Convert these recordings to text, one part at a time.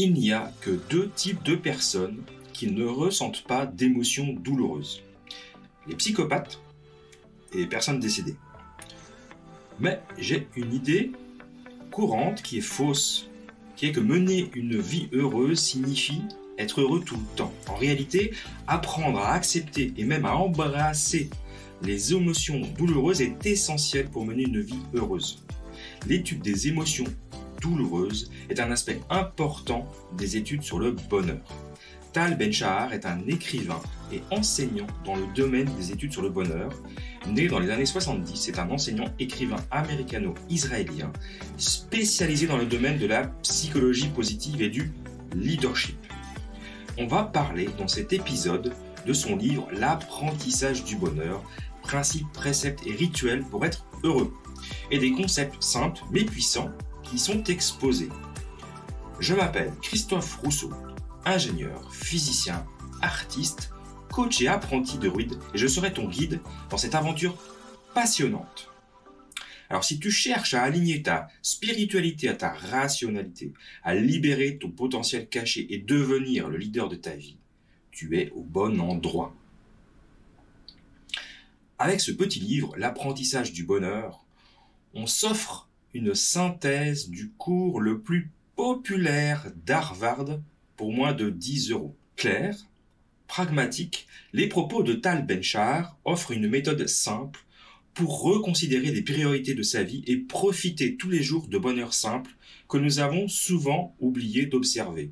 Il n'y a que deux types de personnes qui ne ressentent pas d'émotions douloureuses. Les psychopathes et les personnes décédées. Mais j'ai une idée courante qui est fausse, qui est que mener une vie heureuse signifie être heureux tout le temps. En réalité, apprendre à accepter et même à embrasser les émotions douloureuses est essentiel pour mener une vie heureuse. L'étude des émotions douloureuses est un aspect important des études sur le bonheur. Tal Ben-Shahar est un écrivain et enseignant dans le domaine des études sur le bonheur. Né dans les années 70, c'est un enseignant écrivain américano-israélien spécialisé dans le domaine de la psychologie positive et du leadership. On va parler dans cet épisode de son livre L'apprentissage du bonheur, principes, préceptes et rituels pour être heureux, et des concepts simples mais puissants qui sont exposés. Je m'appelle Christophe Rousseau, ingénieur, physicien, artiste, coach et apprenti de druide, et je serai ton guide dans cette aventure passionnante. Alors si tu cherches à aligner ta spiritualité à ta rationalité, à libérer ton potentiel caché et devenir le leader de ta vie, tu es au bon endroit. Avec ce petit livre, L'apprentissage du bonheur, on s'offre une synthèse du cours le plus populaire d'Harvard pour moins de 10 €. Clair, pragmatique, les propos de Tal Ben-Shahar offrent une méthode simple pour reconsidérer les priorités de sa vie et profiter tous les jours de bonheur simple que nous avons souvent oublié d'observer.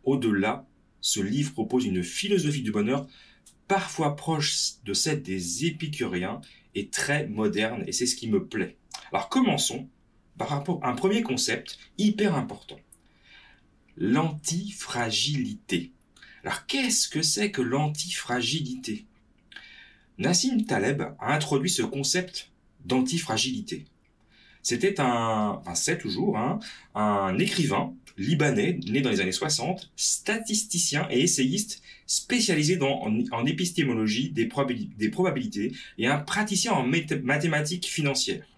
Au-delà, ce livre propose une philosophie du bonheur parfois proche de celle des épicuriens et très moderne, et c'est ce qui me plaît. Alors commençons par rapport à un premier concept hyper important. L'antifragilité. Alors qu'est-ce que c'est que l'antifragilité ? Nassim Taleb a introduit ce concept d'antifragilité. C'est toujours un écrivain libanais né dans les années 60, statisticien et essayiste spécialisé en épistémologie des probabilités et un praticien en mathématiques financières.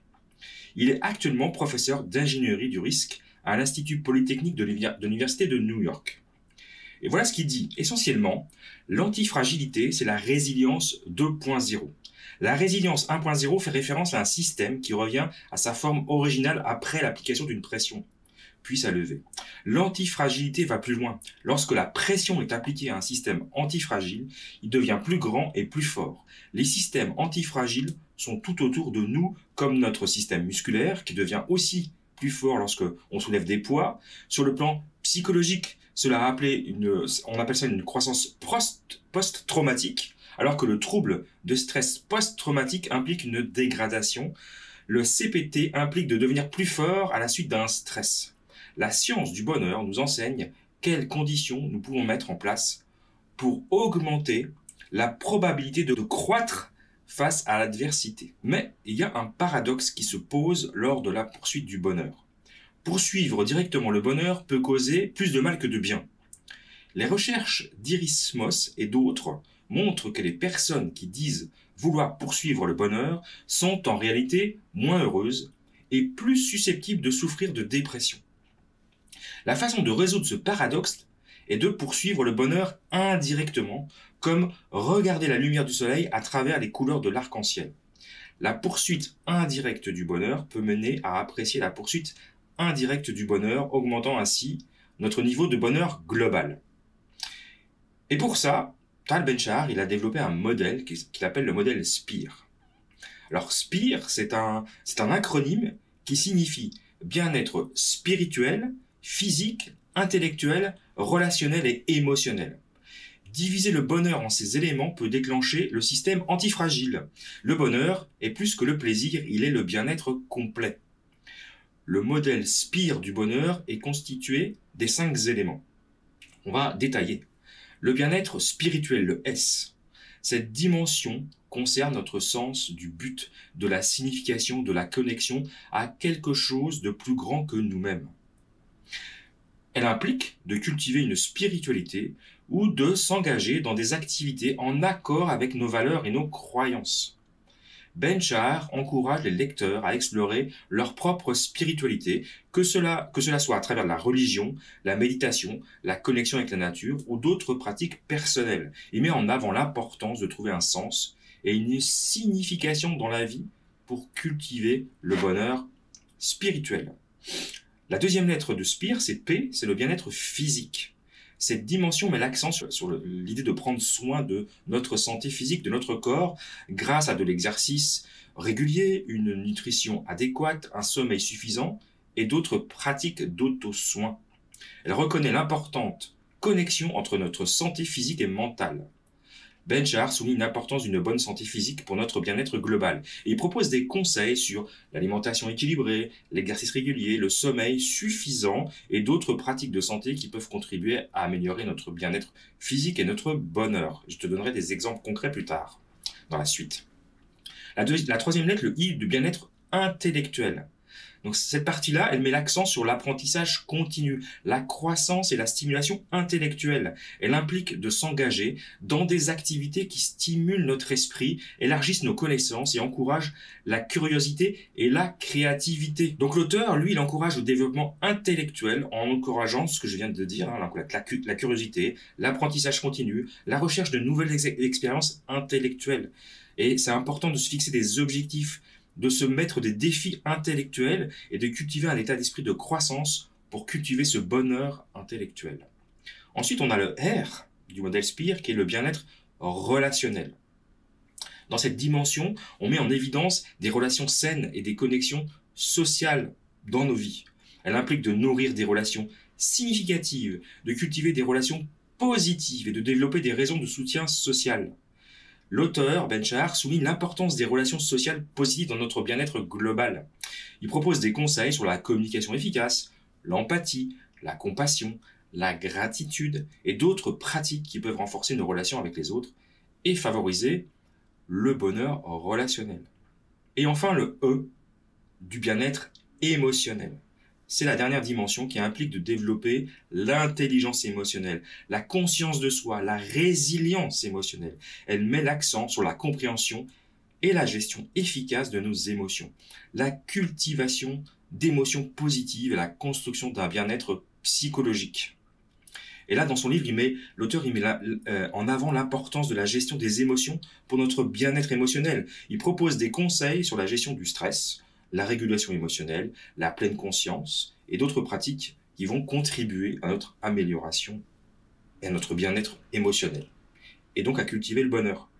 Il est actuellement professeur d'ingénierie du risque à l'Institut Polytechnique de l'Université de New York. Et voilà ce qu'il dit. Essentiellement, l'antifragilité, c'est la résilience 2.0. La résilience 1.0 fait référence à un système qui revient à sa forme originale après l'application d'une pression, puis sa levée. L'antifragilité va plus loin. Lorsque la pression est appliquée à un système antifragile, il devient plus grand et plus fort. Les systèmes antifragiles sont tout autour de nous, comme notre système musculaire, qui devient aussi plus fort lorsque on soulève des poids. Sur le plan psychologique, on appelle ça une croissance post-traumatique, alors que le trouble de stress post-traumatique implique une dégradation. Le CPT implique de devenir plus fort à la suite d'un stress. La science du bonheur nous enseigne quelles conditions nous pouvons mettre en place pour augmenter la probabilité de croître face à l'adversité. Mais il y a un paradoxe qui se pose lors de la poursuite du bonheur. Poursuivre directement le bonheur peut causer plus de mal que de bien. Les recherches d'Iris Moss et d'autres montrent que les personnes qui disent vouloir poursuivre le bonheur sont en réalité moins heureuses et plus susceptibles de souffrir de dépression. La façon de résoudre ce paradoxe est de poursuivre le bonheur indirectement, comme regarder la lumière du soleil à travers les couleurs de l'arc-en-ciel. La poursuite indirecte du bonheur peut mener à apprécier la poursuite indirecte du bonheur, augmentant ainsi notre niveau de bonheur global. Et pour ça, Tal Ben-Shahar, il a développé un modèle qu'il appelle le modèle SPIR. Alors SPIR, c'est un acronyme qui signifie bien-être spirituel, physique, intellectuel, relationnel et émotionnel. Diviser le bonheur en ces éléments peut déclencher le système antifragile. Le bonheur est plus que le plaisir, il est le bien-être complet. Le modèle SPIR du bonheur est constitué des 5 éléments. On va détailler. Le bien-être spirituel, le S. Cette dimension concerne notre sens du but, de la signification, de la connexion à quelque chose de plus grand que nous-mêmes. Elle implique de cultiver une spiritualité ou de s'engager dans des activités en accord avec nos valeurs et nos croyances. Ben Shahar encourage les lecteurs à explorer leur propre spiritualité, que cela soit à travers la religion, la méditation, la connexion avec la nature ou d'autres pratiques personnelles. Il met en avant l'importance de trouver un sens et une signification dans la vie pour cultiver le bonheur spirituel. La deuxième lettre de Spire, c'est P, c'est le bien-être physique. Cette dimension met l'accent sur l'idée de prendre soin de notre santé physique, de notre corps, grâce à de l'exercice régulier, une nutrition adéquate, un sommeil suffisant et d'autres pratiques d'auto-soin. Elle reconnaît l'importante connexion entre notre santé physique et mentale. Ben Shahar souligne l'importance d'une bonne santé physique pour notre bien-être global. Et il propose des conseils sur l'alimentation équilibrée, l'exercice régulier, le sommeil suffisant et d'autres pratiques de santé qui peuvent contribuer à améliorer notre bien-être physique et notre bonheur. Je te donnerai des exemples concrets plus tard, dans la suite. La troisième lettre, le I, du bien-être intellectuel. Donc cette partie-là, elle met l'accent sur l'apprentissage continu, la croissance et la stimulation intellectuelle. Elle implique de s'engager dans des activités qui stimulent notre esprit, élargissent nos connaissances et encouragent la curiosité et la créativité. Donc l'auteur, lui, il encourage le développement intellectuel en encourageant ce que je viens de dire, hein, la curiosité, l'apprentissage continu, la recherche de nouvelles expériences intellectuelles. Et c'est important de se fixer des objectifs, de se mettre des défis intellectuels et de cultiver un état d'esprit de croissance pour cultiver ce bonheur intellectuel. Ensuite, on a le R du modèle Spire qui est le bien-être relationnel. Dans cette dimension, on met en évidence des relations saines et des connexions sociales dans nos vies. Elle implique de nourrir des relations significatives, de cultiver des relations positives et de développer des raisons de soutien social. L'auteur, Ben Shahar, souligne l'importance des relations sociales positives dans notre bien-être global. Il propose des conseils sur la communication efficace, l'empathie, la compassion, la gratitude et d'autres pratiques qui peuvent renforcer nos relations avec les autres et favoriser le bonheur relationnel. Et enfin le E du bien-être émotionnel. C'est la dernière dimension qui implique de développer l'intelligence émotionnelle, la conscience de soi, la résilience émotionnelle. Elle met l'accent sur la compréhension et la gestion efficace de nos émotions, la cultivation d'émotions positives et la construction d'un bien-être psychologique. Et là, dans son livre, l'auteur met en avant l'importance de la gestion des émotions pour notre bien-être émotionnel. Il propose des conseils sur la gestion du stress, la régulation émotionnelle, la pleine conscience et d'autres pratiques qui vont contribuer à notre amélioration et à notre bien-être émotionnel, et donc à cultiver le bonheur.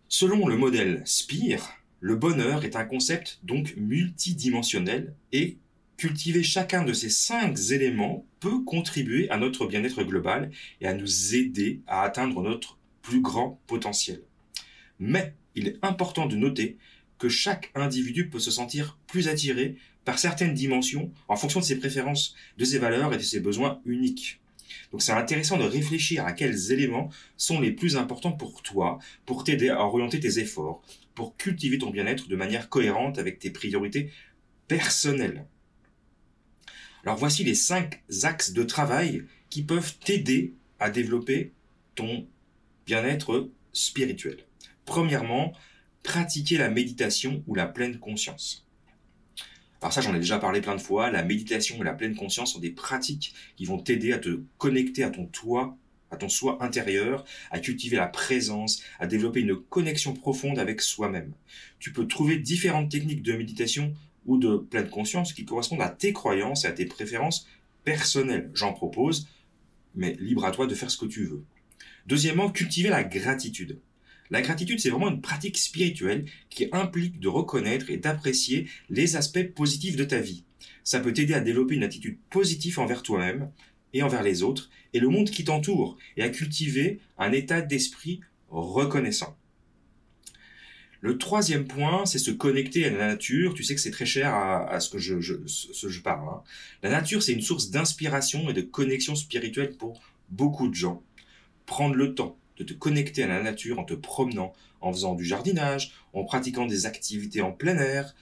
Selon le modèle Spire, le bonheur est un concept donc multidimensionnel et cultiver chacun de ces 5 éléments peut contribuer à notre bien-être global et à nous aider à atteindre notre plus grand potentiel. Mais il est important de noter que chaque individu peut se sentir plus attiré par certaines dimensions en fonction de ses préférences, de ses valeurs et de ses besoins uniques. Donc c'est intéressant de réfléchir à quels éléments sont les plus importants pour toi, pour t'aider à orienter tes efforts, pour cultiver ton bien-être de manière cohérente avec tes priorités personnelles. Alors voici les 5 axes de travail qui peuvent t'aider à développer ton bien-être spirituel. Premièrement, pratiquer la méditation ou la pleine conscience. Alors ça, j'en ai déjà parlé plein de fois. La méditation et la pleine conscience sont des pratiques qui vont t'aider à te connecter à ton toi, à ton soi intérieur, à cultiver la présence, à développer une connexion profonde avec soi-même. Tu peux trouver différentes techniques de méditation ou de pleine conscience qui correspondent à tes croyances et à tes préférences personnelles. J'en propose, mais libre à toi de faire ce que tu veux. Deuxièmement, cultiver la gratitude. La gratitude, c'est vraiment une pratique spirituelle qui implique de reconnaître et d'apprécier les aspects positifs de ta vie. Ça peut t'aider à développer une attitude positive envers toi-même et envers les autres et le monde qui t'entoure et à cultiver un état d'esprit reconnaissant. Le troisième point, c'est se connecter à la nature. Tu sais que c'est très cher à ce que je parle. Hein. La nature, c'est une source d'inspiration et de connexion spirituelle pour beaucoup de gens. Prendre le temps de te connecter à la nature en te promenant, en faisant du jardinage, en pratiquant des activités en plein air,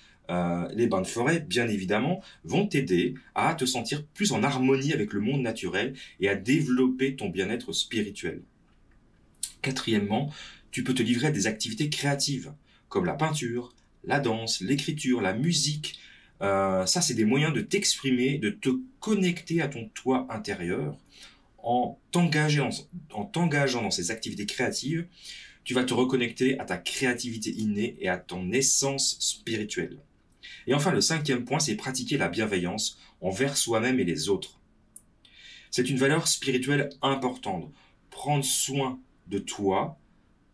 les bains de forêt, bien évidemment, vont t'aider à te sentir plus en harmonie avec le monde naturel et à développer ton bien-être spirituel. Quatrièmement, Tu peux te livrer à des activités créatives, comme la peinture, la danse, l'écriture, la musique. Ça, c'est des moyens de t'exprimer, de te connecter à ton toi intérieur. En t'engageant dans ces activités créatives, tu vas te reconnecter à ta créativité innée et à ton essence spirituelle. Et enfin, le cinquième point, c'est pratiquer la bienveillance envers soi-même et les autres. C'est une valeur spirituelle importante. Prendre soin de toi,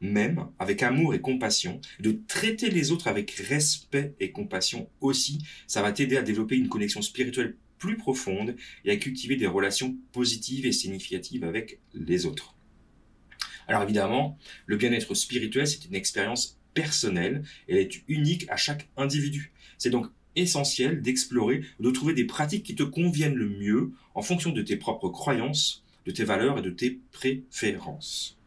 même avec amour et compassion, de traiter les autres avec respect et compassion aussi, ça va t'aider à développer une connexion spirituelle plus profonde et à cultiver des relations positives et significatives avec les autres. Alors évidemment, le bien-être spirituel, c'est une expérience personnelle et elle est unique à chaque individu. C'est donc essentiel d'explorer, de trouver des pratiques qui te conviennent le mieux en fonction de tes propres croyances, de tes valeurs et de tes préférences.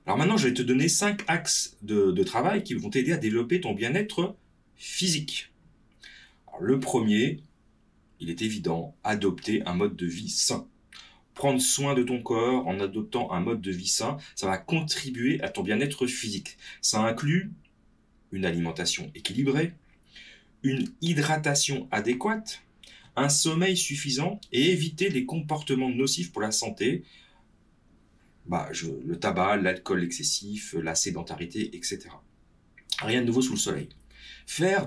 Alors maintenant, je vais te donner 5 axes de travail qui vont t'aider à développer ton bien-être physique. Alors, le premier, il est évident, adopter un mode de vie sain. Prendre soin de ton corps en adoptant un mode de vie sain, ça va contribuer à ton bien-être physique. Ça inclut une alimentation équilibrée, une hydratation adéquate, un sommeil suffisant et éviter les comportements nocifs pour la santé, le tabac, l'alcool excessif, la sédentarité, etc. Rien de nouveau sous le soleil.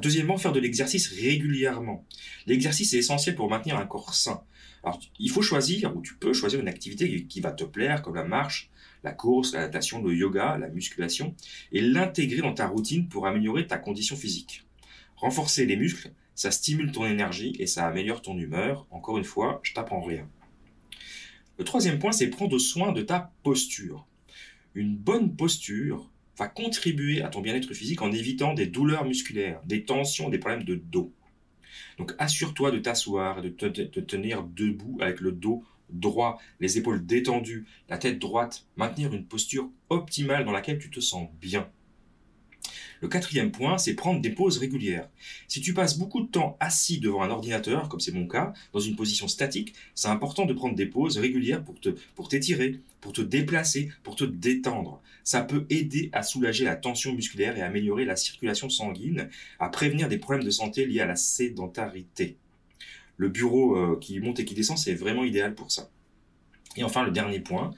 Deuxièmement, faire de l'exercice régulièrement. L'exercice est essentiel pour maintenir un corps sain. Alors, il faut choisir, ou tu peux choisir une activité qui va te plaire, comme la marche, la course, la natation, le yoga, la musculation, et l'intégrer dans ta routine pour améliorer ta condition physique. Renforcer les muscles, ça stimule ton énergie et ça améliore ton humeur. Encore une fois, je t'apprends rien. Le troisième point, c'est prendre soin de ta posture. Une bonne posture va contribuer à ton bien-être physique en évitant des douleurs musculaires, des tensions, des problèmes de dos. Donc assure-toi de t'asseoir et de tenir debout avec le dos droit, les épaules détendues, la tête droite, maintenir une posture optimale dans laquelle tu te sens bien. Le quatrième point, c'est prendre des pauses régulières. Si tu passes beaucoup de temps assis devant un ordinateur, comme c'est mon cas, dans une position statique, c'est important de prendre des pauses régulières pour t'étirer, pour te déplacer, pour te détendre. Ça peut aider à soulager la tension musculaire et à améliorer la circulation sanguine, à prévenir des problèmes de santé liés à la sédentarité. Le bureau qui monte et qui descend, c'est vraiment idéal pour ça. Et enfin, le dernier point,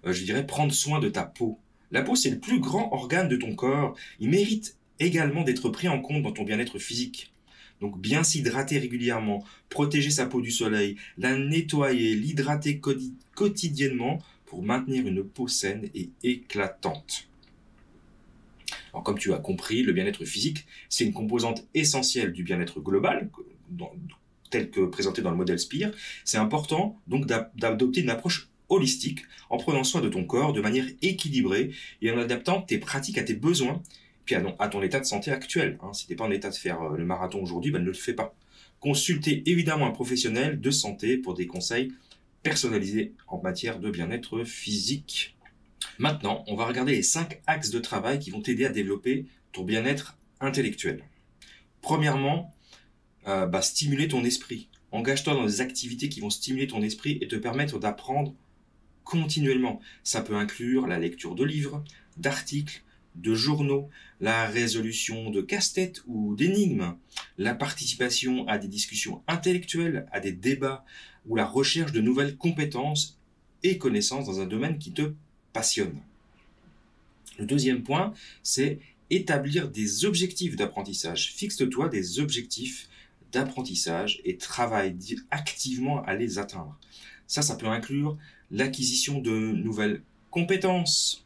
je dirais prendre soin de ta peau. La peau, c'est le plus grand organe de ton corps. Il mérite également d'être pris en compte dans ton bien-être physique. Donc bien s'hydrater régulièrement, protéger sa peau du soleil, la nettoyer, l'hydrater quotidiennement pour maintenir une peau saine et éclatante. Alors comme tu as compris, le bien-être physique, c'est une composante essentielle du bien-être global, tel que présenté dans le modèle SPIR. C'est important donc d'adopter une approche holistique, en prenant soin de ton corps de manière équilibrée et en adaptant tes pratiques à tes besoins, puis à ton état de santé actuel. Si tu n'es pas en état de faire le marathon aujourd'hui, ne le fais pas. Consultez évidemment un professionnel de santé pour des conseils personnalisés en matière de bien-être physique. Maintenant, on va regarder les 5 axes de travail qui vont t'aider à développer ton bien-être intellectuel. Premièrement, stimuler ton esprit. Engage-toi dans des activités qui vont stimuler ton esprit et te permettre d'apprendre continuellement. Ça peut inclure la lecture de livres, d'articles, de journaux, la résolution de casse-tête ou d'énigmes, la participation à des discussions intellectuelles, à des débats ou la recherche de nouvelles compétences et connaissances dans un domaine qui te passionne. Le deuxième point, c'est établir des objectifs d'apprentissage. Fixe-toi des objectifs d'apprentissage et travaille activement à les atteindre. Ça peut inclure l'acquisition de nouvelles compétences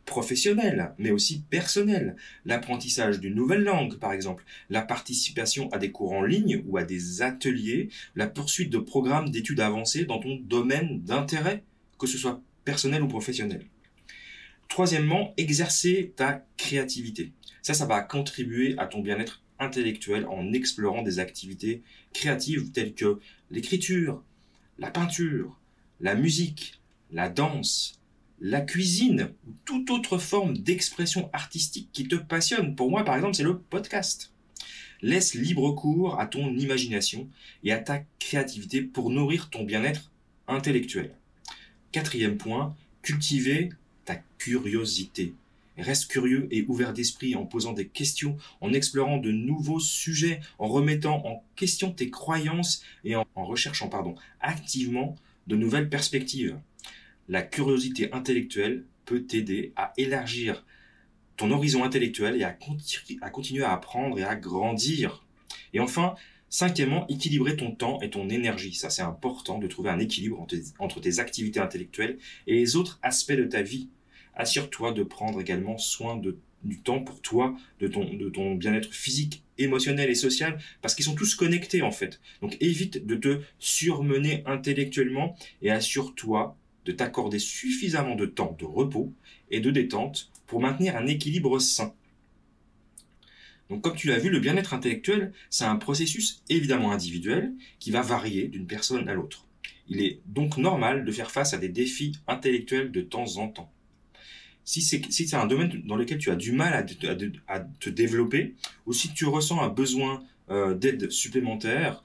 professionnelles, mais aussi personnelles, l'apprentissage d'une nouvelle langue, par exemple, la participation à des cours en ligne ou à des ateliers, la poursuite de programmes d'études avancées dans ton domaine d'intérêt, que ce soit personnel ou professionnel. Troisièmement, exercer ta créativité. Ça va contribuer à ton bien-être intellectuel en explorant des activités créatives telles que l'écriture, la peinture, la musique, la danse, la cuisine ou toute autre forme d'expression artistique qui te passionne. Pour moi, par exemple, c'est le podcast. Laisse libre cours à ton imagination et à ta créativité pour nourrir ton bien-être intellectuel. Quatrième point, cultiver ta curiosité. Reste curieux et ouvert d'esprit en posant des questions, en explorant de nouveaux sujets, en remettant en question tes croyances et en recherchant activement de nouvelles perspectives. La curiosité intellectuelle peut t'aider à élargir ton horizon intellectuel et à continuer à apprendre et à grandir. Et enfin, cinquièmement, équilibrer ton temps et ton énergie. Ça, c'est important de trouver un équilibre entre tes activités intellectuelles et les autres aspects de ta vie. Assure-toi de prendre également soin du temps pour toi, de ton bien-être physique, émotionnel et social, parce qu'ils sont tous connectés en fait. Donc évite de te surmener intellectuellement et assure-toi de t'accorder suffisamment de temps de repos et de détente pour maintenir un équilibre sain. Donc comme tu l'as vu, le bien-être intellectuel, c'est un processus évidemment individuel qui va varier d'une personne à l'autre. Il est donc normal de faire face à des défis intellectuels de temps en temps. Si c'est un domaine dans lequel tu as du mal à te développer, ou si tu ressens un besoin d'aide supplémentaire,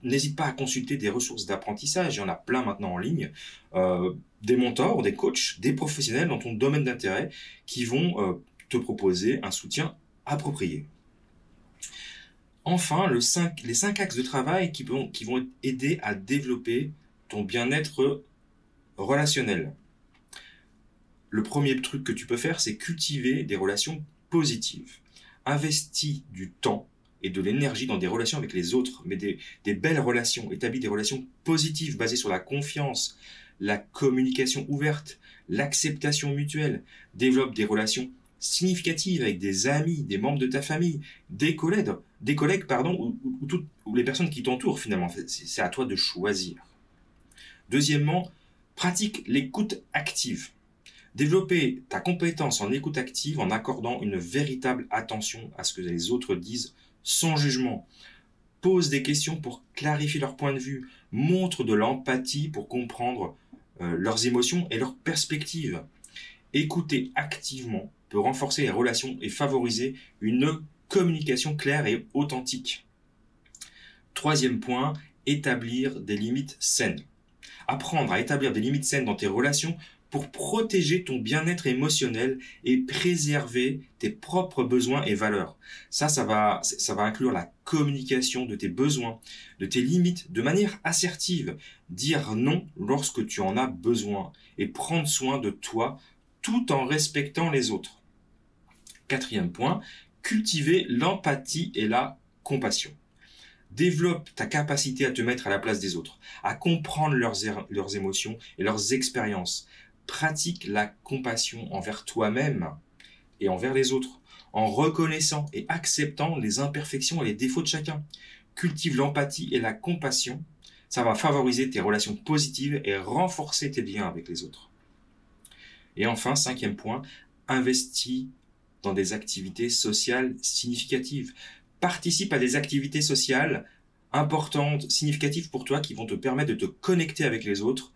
n'hésite pas à consulter des ressources d'apprentissage, il y en a plein maintenant en ligne, des mentors, des coachs, des professionnels dans ton domaine d'intérêt qui vont te proposer un soutien approprié. Enfin, les 5 axes de travail qui vont aider à développer ton bien-être relationnel. Le premier truc que tu peux faire, c'est cultiver des relations positives. Investis du temps et de l'énergie dans des relations avec les autres, mais des belles relations. Établis des relations positives basées sur la confiance, la communication ouverte, l'acceptation mutuelle. Développe des relations significatives avec des amis, des membres de ta famille, des collègues ou les personnes qui t'entourent finalement. C'est à toi de choisir. Deuxièmement, pratique l'écoute active. Développer ta compétence en écoute active en accordant une véritable attention à ce que les autres disent sans jugement. Pose des questions pour clarifier leur point de vue. Montre de l'empathie pour comprendre leurs émotions et leurs perspectives. Écouter activement peut renforcer les relations et favoriser une communication claire et authentique. Troisième point, établir des limites saines. Apprendre à établir des limites saines dans tes relations pour protéger ton bien-être émotionnel et préserver tes propres besoins et valeurs. Ça va inclure la communication de tes besoins, de tes limites de manière assertive. Dire non lorsque tu en as besoin et prendre soin de toi tout en respectant les autres. Quatrième point, cultiver l'empathie et la compassion. Développe ta capacité à te mettre à la place des autres, à comprendre leurs émotions et leurs expériences. Pratique la compassion envers toi-même et envers les autres, en reconnaissant et acceptant les imperfections et les défauts de chacun. Cultive l'empathie et la compassion, ça va favoriser tes relations positives et renforcer tes liens avec les autres. Et enfin, cinquième point, investis dans des activités sociales significatives. Participe à des activités sociales importantes, significatives pour toi, qui vont te permettre de te connecter avec les autres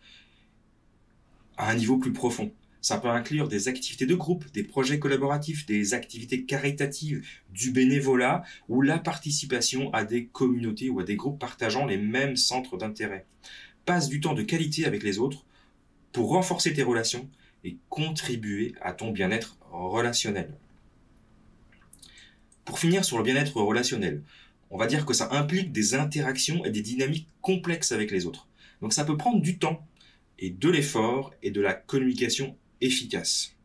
à un niveau plus profond. Ça peut inclure des activités de groupe, des projets collaboratifs, des activités caritatives, du bénévolat ou la participation à des communautés ou à des groupes partageant les mêmes centres d'intérêt. Passe du temps de qualité avec les autres pour renforcer tes relations et contribuer à ton bien-être relationnel. Pour finir sur le bien-être relationnel, on va dire que ça implique des interactions et des dynamiques complexes avec les autres. Donc ça peut prendre du temps et de l'effort et de la communication efficace.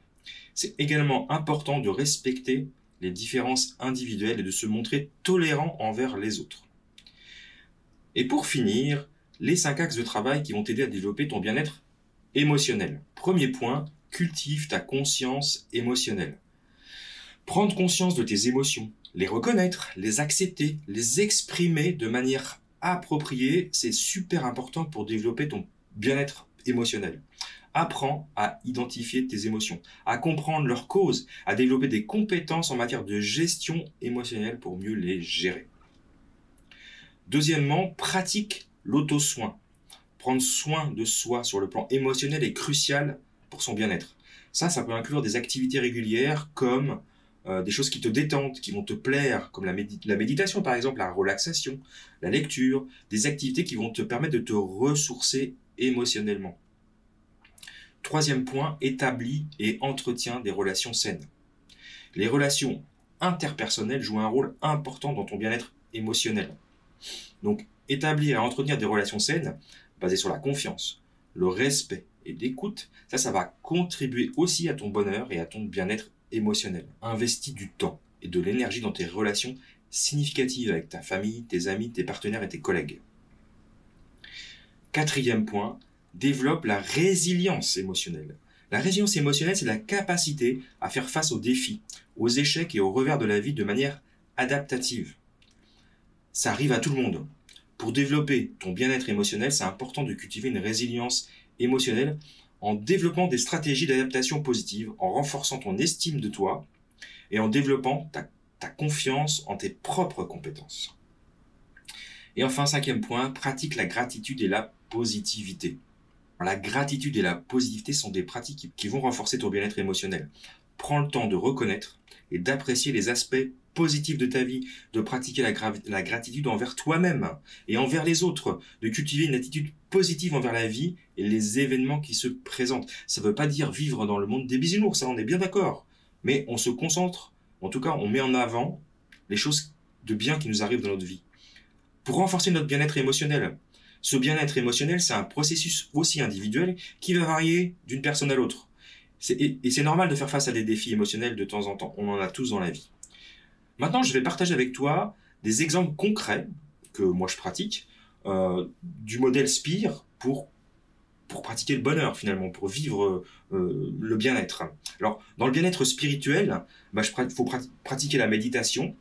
C'est également important de respecter les différences individuelles et de se montrer tolérant envers les autres. Et pour finir, les 5 axes de travail qui vont t'aider à développer ton bien-être émotionnel. Premier point, cultive ta conscience émotionnelle. Prendre conscience de tes émotions, les reconnaître, les accepter, les exprimer de manière appropriée, c'est super important pour développer ton bien-être émotionnel. Apprends à identifier tes émotions, à comprendre leurs causes, à développer des compétences en matière de gestion émotionnelle pour mieux les gérer. Deuxièmement, pratique l'auto-soin. Prendre soin de soi sur le plan émotionnel est crucial pour son bien-être. Ça peut inclure des activités régulières comme des choses qui te détendent, qui vont te plaire, comme la méditation par exemple, la relaxation, la lecture, des activités qui vont te permettre de te ressourcer émotionnellement. Troisième point, établis et entretient des relations saines. Les relations interpersonnelles jouent un rôle important dans ton bien-être émotionnel. Donc, établir et entretenir des relations saines, basées sur la confiance, le respect et l'écoute, ça va contribuer aussi à ton bonheur et à ton bien-être émotionnel. Investis du temps et de l'énergie dans tes relations significatives avec ta famille, tes amis, tes partenaires et tes collègues. Quatrième point, développe la résilience émotionnelle. La résilience émotionnelle, c'est la capacité à faire face aux défis, aux échecs et aux revers de la vie de manière adaptative. Ça arrive à tout le monde. Pour développer ton bien-être émotionnel, c'est important de cultiver une résilience émotionnelle en développant des stratégies d'adaptation positives, en renforçant ton estime de toi et en développant ta confiance en tes propres compétences. Et enfin, cinquième point, pratique la gratitude et la positivité. La gratitude et la positivité sont des pratiques qui vont renforcer ton bien-être émotionnel. Prends le temps de reconnaître et d'apprécier les aspects positifs de ta vie, de pratiquer la gratitude envers toi-même et envers les autres, de cultiver une attitude positive envers la vie et les événements qui se présentent. Ça ne veut pas dire vivre dans le monde des bisounours, ça on est bien d'accord. Mais on se concentre, en tout cas on met en avant les choses de bien qui nous arrivent dans notre vie. Pour renforcer notre bien-être émotionnel, ce bien-être émotionnel, c'est un processus aussi individuel qui va varier d'une personne à l'autre. Et c'est normal de faire face à des défis émotionnels de temps en temps. On en a tous dans la vie. Maintenant, je vais partager avec toi des exemples concrets que moi je pratique du modèle SPIR pour pratiquer le bonheur finalement, pour vivre le bien-être. Alors, dans le bien-être spirituel, il faut pratiquer la méditation.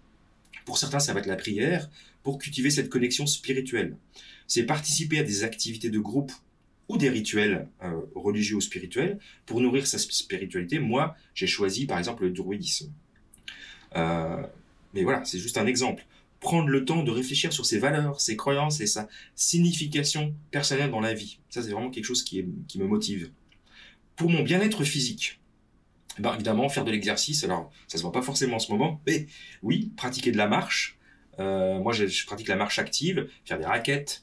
Pour certains, ça va être la prière pour cultiver cette connexion spirituelle. C'est participer à des activités de groupe ou des rituels religieux ou spirituels pour nourrir sa spiritualité. Moi, j'ai choisi par exemple le druidisme. Mais voilà, c'est juste un exemple. Prendre le temps de réfléchir sur ses valeurs, ses croyances et sa signification personnelle dans la vie. Ça, c'est vraiment quelque chose qui me motive. Pour mon bien-être physique, évidemment, faire de l'exercice, alors ça se voit pas forcément en ce moment, mais oui, pratiquer de la marche. Moi, je pratique la marche active, faire des raquettes,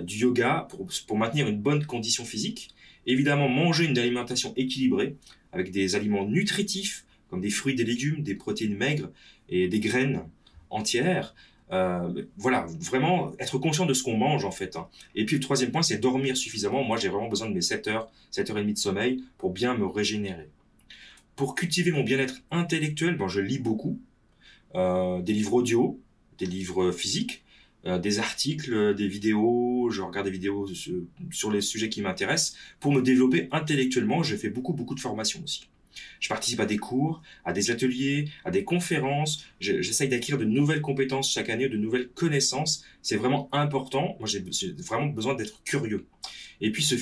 du yoga pour maintenir une bonne condition physique. Évidemment, manger une alimentation équilibrée avec des aliments nutritifs comme des fruits, des légumes, des protéines maigres et des graines entières. Voilà, vraiment être conscient de ce qu'on mange en fait. Et puis le troisième point, c'est dormir suffisamment. Moi, j'ai vraiment besoin de mes 7 heures, 7 heures et demie de sommeil pour bien me régénérer. Pour cultiver mon bien-être intellectuel, je lis beaucoup, des livres audio, des livres physiques, des articles, des vidéos, je regarde des vidéos sur les sujets qui m'intéressent. Pour me développer intellectuellement, j'ai fait beaucoup de formations aussi. Je participe à des cours, à des ateliers, à des conférences. J'essaye d'acquérir de nouvelles compétences chaque année, de nouvelles connaissances. C'est vraiment important. Moi, j'ai vraiment besoin d'être curieux. Et puis je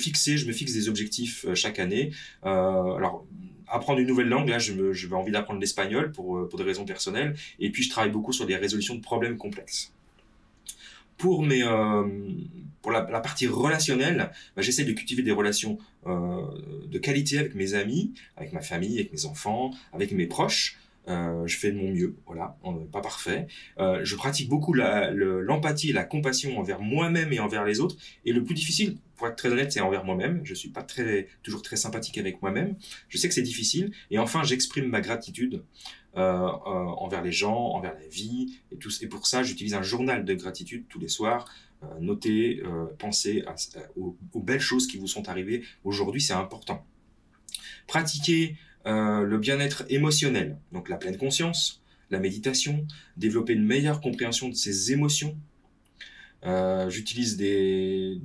me fixe des objectifs chaque année. Alors, apprendre une nouvelle langue, là, je vais envie d'apprendre l'espagnol pour des raisons personnelles. Et puis, je travaille beaucoup sur des résolutions de problèmes complexes. Pour la partie relationnelle, j'essaie de cultiver des relations de qualité avec mes amis, avec ma famille, avec mes enfants, avec mes proches. Je fais de mon mieux, voilà, on n'est pas parfait. Je pratique beaucoup l'empathie et la compassion envers moi-même et envers les autres. Et le plus difficile, pour être très honnête, c'est envers moi-même. Je suis pas toujours très sympathique avec moi-même. Je sais que c'est difficile. Et enfin, j'exprime ma gratitude envers les gens, envers la vie. Et pour ça, j'utilise un journal de gratitude tous les soirs. Noter, penser aux belles choses qui vous sont arrivées aujourd'hui, c'est important. Pratiquer le bien-être émotionnel, donc la pleine conscience, la méditation, développer une meilleure compréhension de ses émotions. J'utilise des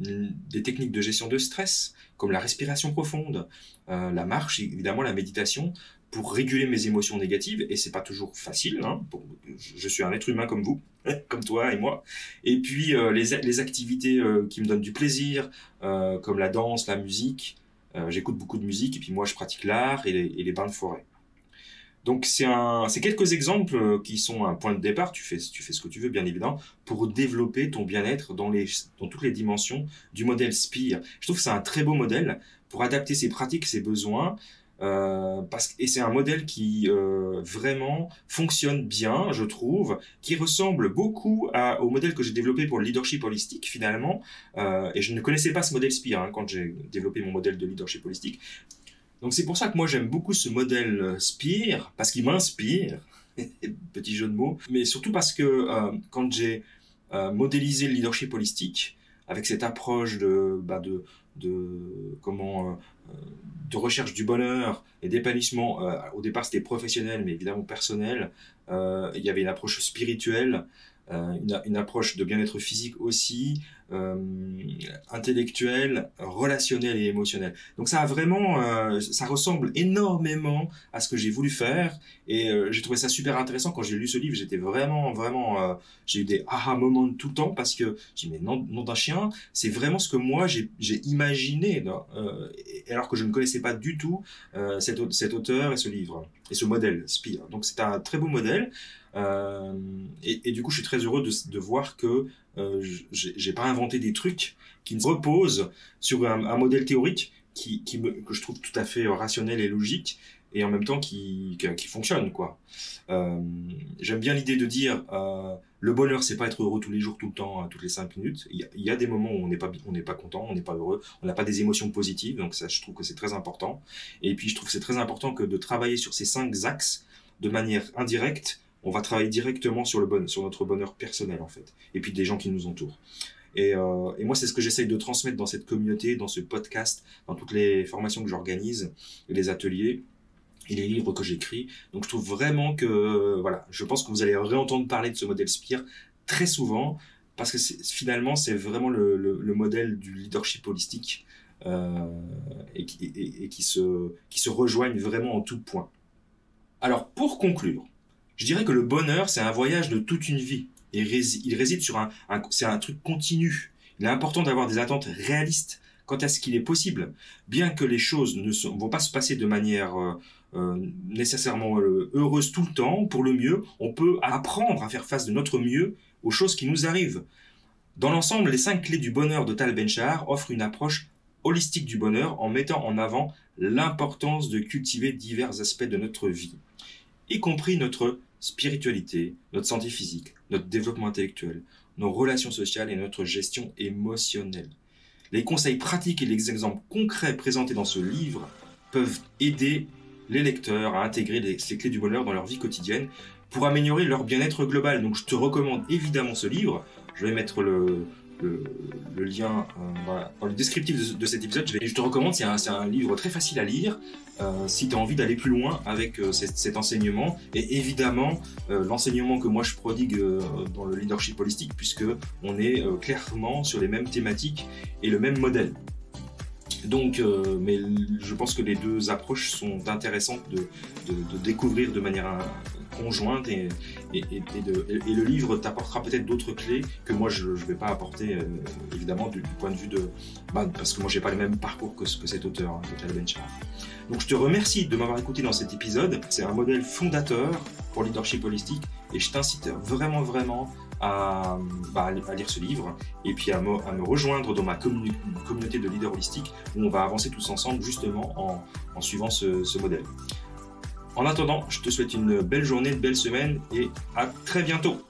techniques de gestion de stress, comme la respiration profonde, la marche, évidemment la méditation, pour réguler mes émotions négatives, et c'est pas toujours facile, hein, je suis un être humain comme vous, comme toi et moi. Et puis les activités qui me donnent du plaisir, comme la danse, la musique. J'écoute beaucoup de musique, et puis moi je pratique l'art et les bains de forêt. Donc c'est quelques exemples qui sont un point de départ. Tu fais ce que tu veux, bien évidemment, pour développer ton bien-être dans toutes les dimensions du modèle SPIR. Je trouve que c'est un très beau modèle pour adapter ses pratiques, ses besoins, et c'est un modèle qui vraiment fonctionne bien, je trouve, qui ressemble beaucoup au modèle que j'ai développé pour le leadership holistique finalement. Et je ne connaissais pas ce modèle SPIR quand j'ai développé mon modèle de leadership holistique. Donc c'est pour ça que moi j'aime beaucoup ce modèle SPIR, parce qu'il m'inspire, petit jeu de mots, mais surtout parce que quand j'ai modélisé le leadership holistique, avec cette approche de recherche du bonheur et d'épanouissement, au départ c'était professionnel, mais évidemment personnel, il y avait une approche spirituelle, une approche de bien-être physique aussi, intellectuelle, relationnelle et émotionnelle. Donc ça a vraiment, ça ressemble énormément à ce que j'ai voulu faire, et j'ai trouvé ça super intéressant quand j'ai lu ce livre. J'étais vraiment, j'ai eu des aha moments tout le temps, parce que j'ai dit mais nom d'un chien, c'est vraiment ce que moi j'ai imaginé, alors que je ne connaissais pas du tout cet auteur et ce livre et ce modèle SPIR. Donc c'est un très beau modèle. Et du coup, je suis très heureux de voir que j'ai pas inventé des trucs qui reposent sur un modèle théorique que je trouve tout à fait rationnel et logique, et en même temps qui fonctionne, quoi. J'aime bien l'idée de dire le bonheur, c'est pas être heureux tous les jours, tout le temps, toutes les 5 minutes. Il y a des moments où on n'est pas content, on n'est pas heureux, on n'a pas des émotions positives, donc ça, je trouve que c'est très important. Et puis, je trouve que c'est très important que de travailler sur ces 5 axes de manière indirecte. On va travailler directement sur notre bonheur personnel, en fait, et puis des gens qui nous entourent. Et moi, c'est ce que j'essaye de transmettre dans cette communauté, dans ce podcast, dans toutes les formations que j'organise, et les ateliers, et les livres que j'écris. Donc, je trouve vraiment que, voilà, je pense que vous allez réentendre parler de ce modèle SPIR très souvent, parce que finalement, c'est vraiment le modèle du leadership holistique, et qui se rejoignent vraiment en tout point. Alors, pour conclure, je dirais que le bonheur, c'est un voyage de toute une vie. Il réside sur c'est un truc continu. Il est important d'avoir des attentes réalistes quant à ce qu'il est possible. Bien que les choses ne vont pas se passer de manière nécessairement heureuse tout le temps, pour le mieux, on peut apprendre à faire face de notre mieux aux choses qui nous arrivent. Dans l'ensemble, les 5 clés du bonheur de Tal Ben-Shahar offrent une approche holistique du bonheur en mettant en avant l'importance de cultiver divers aspects de notre vie, y compris notre spiritualité, notre santé physique, notre développement intellectuel, nos relations sociales et notre gestion émotionnelle. Les conseils pratiques et les exemples concrets présentés dans ce livre peuvent aider les lecteurs à intégrer ces clés du bonheur dans leur vie quotidienne pour améliorer leur bien-être global. Donc je te recommande évidemment ce livre. Je vais mettre le lien dans le descriptif de cet épisode. Je te recommande, c'est un livre très facile à lire si tu as envie d'aller plus loin avec cet enseignement, et évidemment l'enseignement que moi je prodigue dans le leadership holistique, puisque on est clairement sur les mêmes thématiques et le même modèle. Donc, mais je pense que les deux approches sont intéressantes de découvrir de manière conjointe, et le livre t'apportera peut-être d'autres clés que moi je vais pas apporter, évidemment du point de vue parce que moi j'ai pas le même parcours que cet auteur, Tal Ben-Shahar. Donc je te remercie de m'avoir écouté dans cet épisode. C'est un modèle fondateur pour leadership holistique, et je t'incite vraiment à lire ce livre, et puis à me rejoindre dans ma communauté de leaders holistiques, où on va avancer tous ensemble justement en suivant ce modèle. En attendant, je te souhaite une belle journée, une belle semaine, et à très bientôt.